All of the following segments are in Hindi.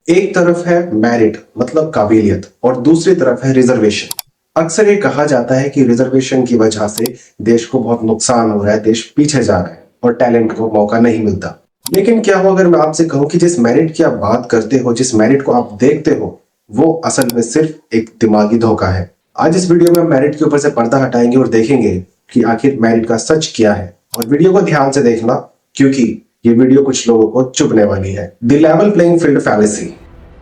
एक तरफ है मेरिट मतलब काबिलियत और दूसरी तरफ है रिजर्वेशन। अक्सर ये कहा जाता है कि रिजर्वेशन की वजह से देश को बहुत नुकसान हो रहा है, देश पीछे जा रहा है और टैलेंट को मौका नहीं मिलता। लेकिन क्या हो अगर मैं आपसे कहूं कि जिस मेरिट की आप बात करते हो, जिस मेरिट को आप देखते हो, वो असल में सिर्फ एक दिमागी धोखा है। आज इस वीडियो में हम मेरिट के ऊपर से पर्दा हटाएंगे और देखेंगे कि आखिर मेरिट का सच क्या है। और वीडियो को ध्यान से देखना क्योंकि ये वीडियो कुछ लोगों को चुभने वाली है। The level playing field fallacy.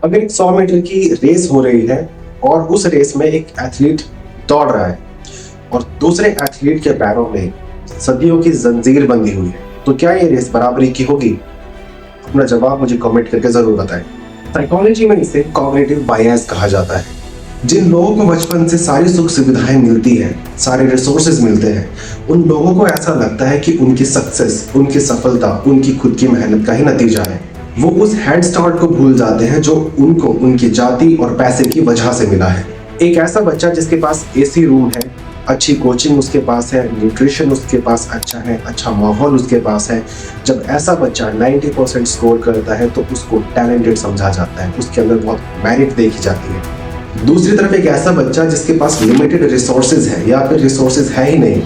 अगर एक 100 मीटर की रेस हो रही है और उस रेस में एक एथलीट दौड़ रहा है और दूसरे एथलीट के पैरों में सदियों की जंजीर बंधी हुई है, तो क्या ये रेस बराबरी की होगी? अपना जवाब मुझे कमेंट करके जरूर बताएं। साइकोलॉजी में इसे कॉग्निटिव बायस कहा जाता है। जिन लोगों को बचपन से सारी सुख सुविधाएं मिलती हैं, सारे रिसोर्सेज मिलते हैं, उन लोगों को ऐसा लगता है कि उनकी सक्सेस, उनकी सफलता उनकी खुद की मेहनत का ही नतीजा है। वो उस हेड स्टार्ट को भूल जाते हैं जो उनको उनकी जाति और पैसे की वजह से मिला है। एक ऐसा बच्चा जिसके पास एसी रूम है, अच्छी कोचिंग उसके पास है, न्यूट्रिशन उसके पास अच्छा है, अच्छा माहौल उसके पास है, जब ऐसा बच्चा 90% स्कोर करता है तो उसको टैलेंटेड समझा जाता है, उसके अंदर बहुत मेरिट देखी जाती है। दूसरी तरफ एक ऐसा बच्चा जिसके पास लिमिटेड रिसोर्सेज है या फिर रिसोर्सेज है ही नहीं,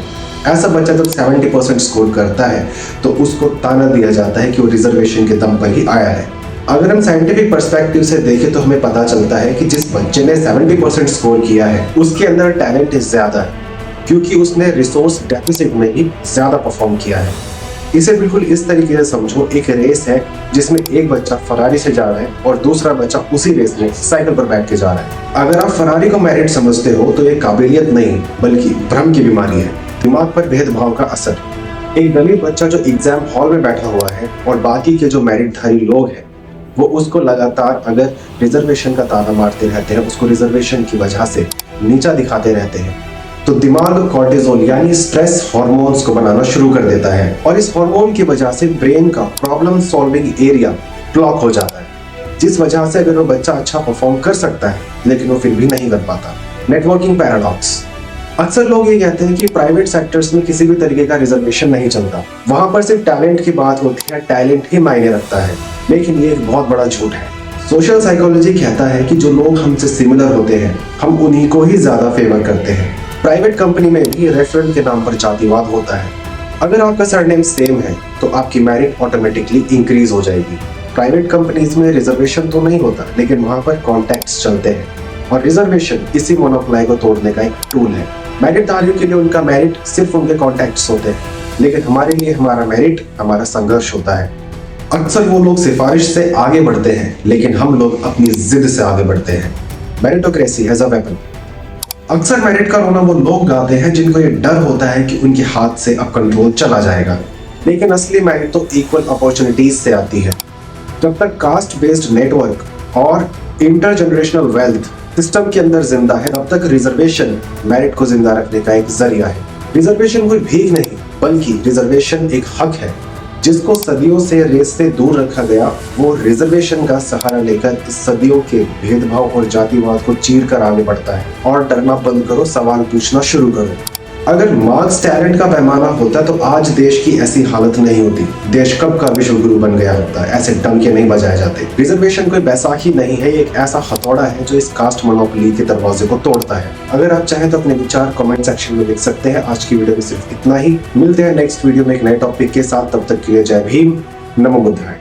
ऐसा बच्चा जब 70% स्कोर करता है तो उसको ताना दिया जाता है कि वो रिजर्वेशन के दम पर ही आया है। अगर हम साइंटिफिक पर्सपेक्टिव से देखें तो हमें पता चलता है कि जिस बच्चे ने 70% स्कोर किया है उसके अंदर टैलेंट ज्यादा है, क्योंकि उसने रिसोर्स डेफिसिट में ही ज्यादा परफॉर्म किया है। इसे बिल्कुल इस तरीके से समझो, एक रेस है जिसमें एक बच्चा फरारी से जा रहा है और दूसरा बच्चा उसी रेस में साइकिल पर बैठ के जा रहा है। अगर आप फरारी को मेरिट समझते हो तो ये काबिलियत नहीं बल्कि भ्रम की बीमारी है। दिमाग पर भेदभाव का असर। एक दलित बच्चा जो एग्जाम हॉल में बैठा हुआ है और बाकी के जो मेरिटधारी लोग हैं वो उसको लगातार अगर रिजर्वेशन का ताना मारते रहते हैं, उसको रिजर्वेशन की वजह से नीचा दिखाते रहते हैं, तो दिमाग कॉर्टिसोल यानी स्ट्रेस हार्मोन्स को बनाना शुरू कर देता है और इस हार्मोन की वजह से ब्रेन का प्रॉब्लम सॉल्विंग एरिया ब्लॉक हो जाता है, जिस वजह से अगर वो बच्चा अच्छा परफॉर्म कर सकता है लेकिन वो फिर भी नहीं कर पाता। Networking paradox. अक्सर लोग ये कहते हैं कि प्राइवेट सेक्टर्स में किसी भी तरीके का रिजर्वेशन नहीं चलता, वहां पर सिर्फ टैलेंट की बात होती है, टैलेंट ही मायने रखता है, लेकिन ये एक बहुत बड़ा झूठ है। सोशल साइकोलॉजी कहता है कि जो लोग हमसे सिमिलर होते हैं हम उन्हीं को ही ज्यादा फेवर करते हैं। प्राइवेट कंपनी में भी रेफरल के नाम पर जातिवाद होता है। अगर आपका सरनेम सेम है तो आपकी मेरिट ऑटोमेटिकली इंक्रीज हो जाएगी। प्राइवेट कंपनीज में रिजर्वेशन तो नहीं होता लेकिन वहां पर कॉन्टैक्ट्स चलते हैं और रिजर्वेशन इसी मोनोपोली को तोड़ने का एक टूल है। मेरिटधारियों के लिए उनका मेरिट सिर्फ उनके कॉन्टैक्ट्स होते हैं, लेकिन हमारे लिए हमारा मेरिट हमारा संघर्ष होता है। अक्सर वो लोग सिफारिश से आगे बढ़ते हैं लेकिन हम लोग अपनी जिद से आगे बढ़ते हैं। Meritocracy as a weapon. अक्सर मेरिट का रोना वो लोग गाते हैं जिनको ये डर होता है कि उनके हाथ से अब कंट्रोल चला जाएगा, लेकिन असली मेरिट तो इक्वल अपॉर्चुनिटीज से आती है। जब तक कास्ट बेस्ड नेटवर्क और इंटरजेनरेशनल वेल्थ सिस्टम के अंदर जिंदा है तब तक रिजर्वेशन मेरिट को जिंदा रखने का एक जरिया है। रिजर्वेशन कोई भीख नहीं बल्कि रिजर्वेशन एक हक है जिसको सदियों से रेस से दूर रखा गया। वो रिजर्वेशन का सहारा लेकर इस सदियों के भेदभाव और जातिवाद को चीर कर आगे बढ़ता है। और डरना बंद करो, सवाल पूछना शुरू करो। अगर मार्क्स टैलेंट का पैमाना होता तो आज देश की ऐसी हालत नहीं होती, देश कब का विश्व गुरु बन गया होता, ऐसे डंके नहीं बजाए जाते। रिजर्वेशन कोई बैसाखी नहीं है, एक ऐसा हथौड़ा है जो इस कास्ट मोनोपोली के दरवाजे को तोड़ता है। अगर आप चाहें तो अपने विचार कमेंट सेक्शन में लिख सकते हैं। आज की वीडियो में सिर्फ इतना ही, मिलते हैं नेक्स्ट वीडियो में एक नए टॉपिक के साथ, तब तक के लिए जय भीम, नमो बुद्धाय।